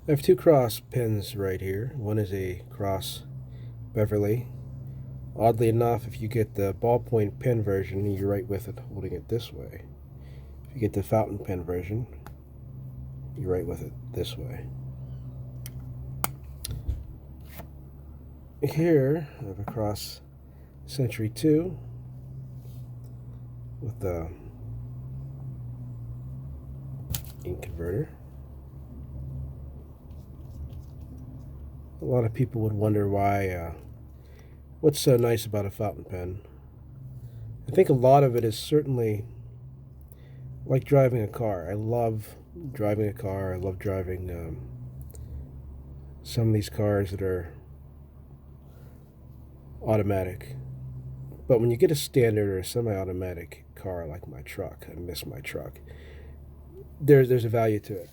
I have two cross pens right here. One is a cross Beverly. Oddly enough, if you get the ballpoint pen version, you write with it holding it this way. If you get the fountain pen version, you write with it this way. Here, I have a cross Century 2 with the ink converter. A lot of people would wonder what's so nice about a fountain pen. I think a lot of it is certainly like driving a car. I love driving a car. I love driving some of these cars that are automatic. But when you get a standard or a semi-automatic car like my truck, I miss my truck. There's a value to it,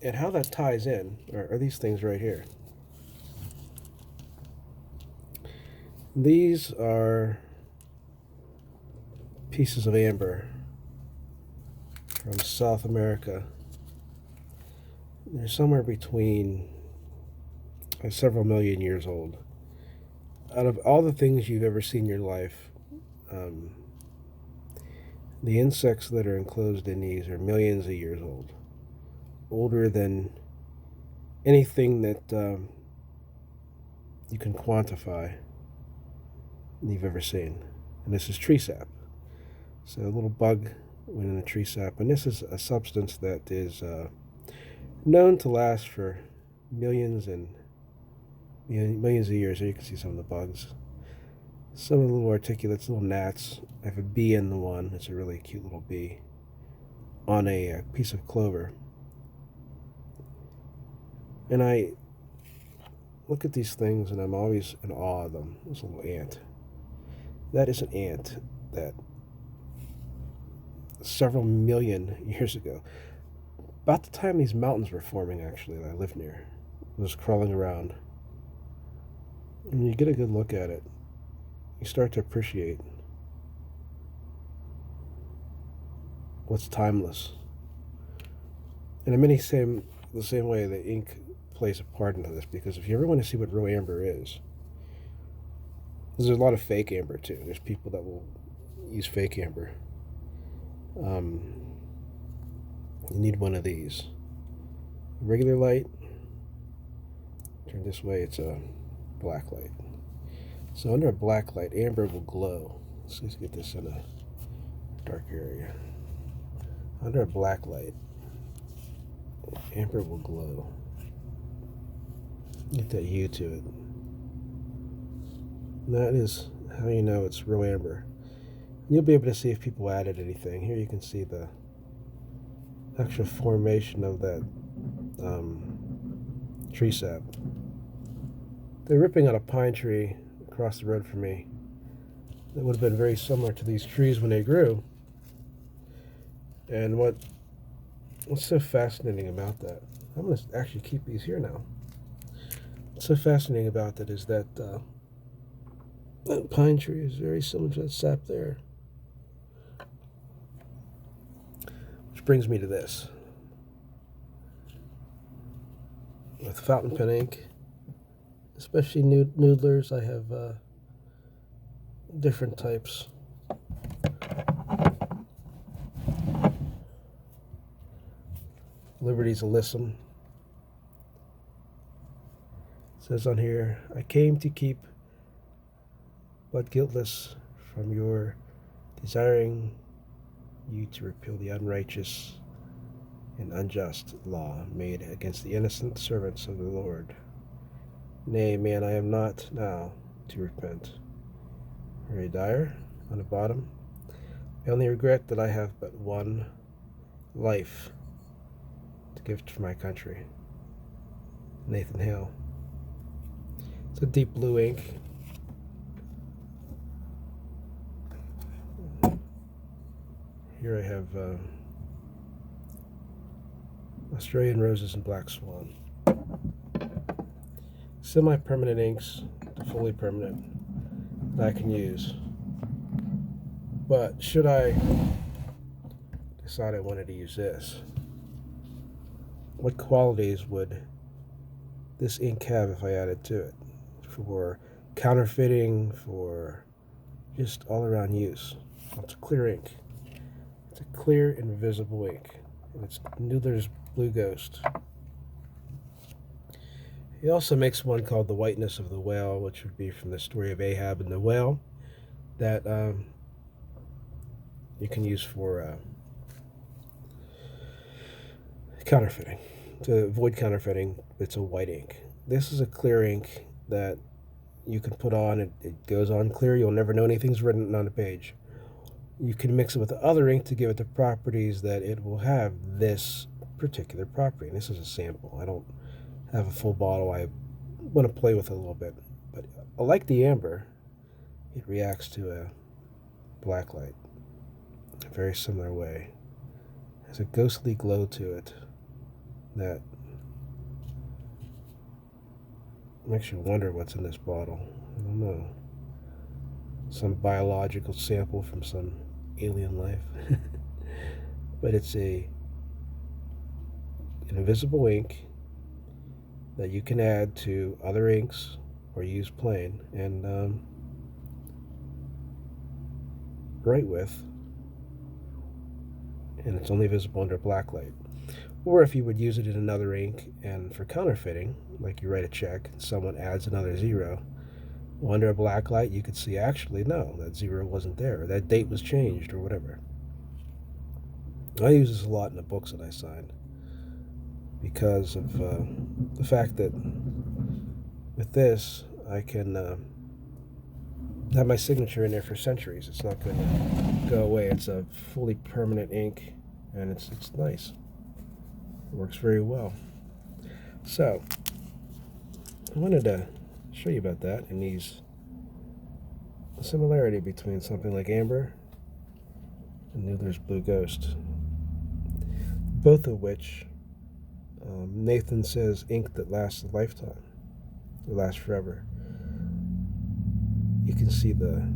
and how that ties in are these things right here. These are pieces of amber from South America. They're somewhere between several million years old. Out of all the things you've ever seen in your life, the insects that are enclosed in these are millions of years old, older than anything that you can quantify you've ever seen. And this is tree sap. So a little bug went in the tree sap, and this is a substance that is known to last for millions and millions of years. Here you can see some of the bugs. Some of the little articulates, little gnats. I have a bee in the one. It's a really cute little bee on a piece of clover. And I look at these things and I'm always in awe of them. There's a little ant. That is an ant that several million years ago, about the time these mountains were forming actually, that I lived near, was crawling around. And when you get a good look at it, you start to appreciate what's timeless. And in the same way, the ink plays a part into this, because if you ever want to see what real amber is, there's a lot of fake amber too. There's people that will use fake amber. You need one of these. Regular light, turn this way, it's a black light. So under a black light, amber will glow. Let's get this in a dark area. Under a black light, amber will glow. Get that hue to it. And that is how you know it's real amber. You'll be able to see if people added anything. Here you can see the actual formation of that tree sap. They're ripping out a pine tree across the road from me that would have been very similar to these trees when they grew. And what's so fascinating about that, I'm going to actually keep these here now. What's so fascinating about that is that that pine tree is very similar to that sap there. Which brings me to this. With fountain pen ink, especially Noodlers, I have different types. Liberty's Alyssum. It says on here, I came to keep but guiltless from your desiring you to repeal the unrighteous and unjust law made against the innocent servants of the Lord. Nay, man, I am not now to repent. Very dire on the bottom. I only regret that I have but one life to give to my country. Nathan Hale. It's a deep blue ink. Here I have Australian Roses and Black Swan. Semi-permanent inks to fully permanent that I can use. But should I decide I wanted to use this, what qualities would this ink have if I added to it for counterfeiting, for just all around use. It's a clear ink. It's a clear, invisible ink. And it's Noodlers Blue Ghost. He also makes one called The Whiteness of the Whale, which would be from the story of Ahab and the whale, that you can use for counterfeiting. To avoid counterfeiting, it's a white ink. This is a clear ink that you can put on. It goes on clear. You'll never know anything's written on the page. You can mix it with other ink to give it the properties that it will have this particular property. And this is a sample. I don't have a full bottle. I want to play with it a little bit. But like the amber, it reacts to a black light in a very similar way. It has a ghostly glow to it that makes you wonder what's in this bottle. I don't know. Some biological sample from some alien life. But it's an invisible ink that you can add to other inks or use plain and write with, and it's only visible under black light. Or if you would use it in another ink and for counterfeiting, like you write a check and someone adds another zero, well, under a black light you could see actually no, that zero wasn't there, or that date was changed or whatever. I use this a lot in the books that I signed because of the fact that with this I can have my signature in there for centuries. It's not going to go away. It's a fully permanent ink, and it's nice. It works very well. So I wanted to show you about that and the similarity between something like amber and Noodler's Blue Ghost, both of which Nathan says ink that lasts a lifetime, it lasts forever. You can see the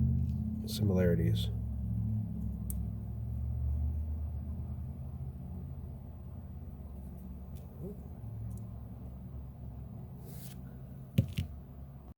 similarities.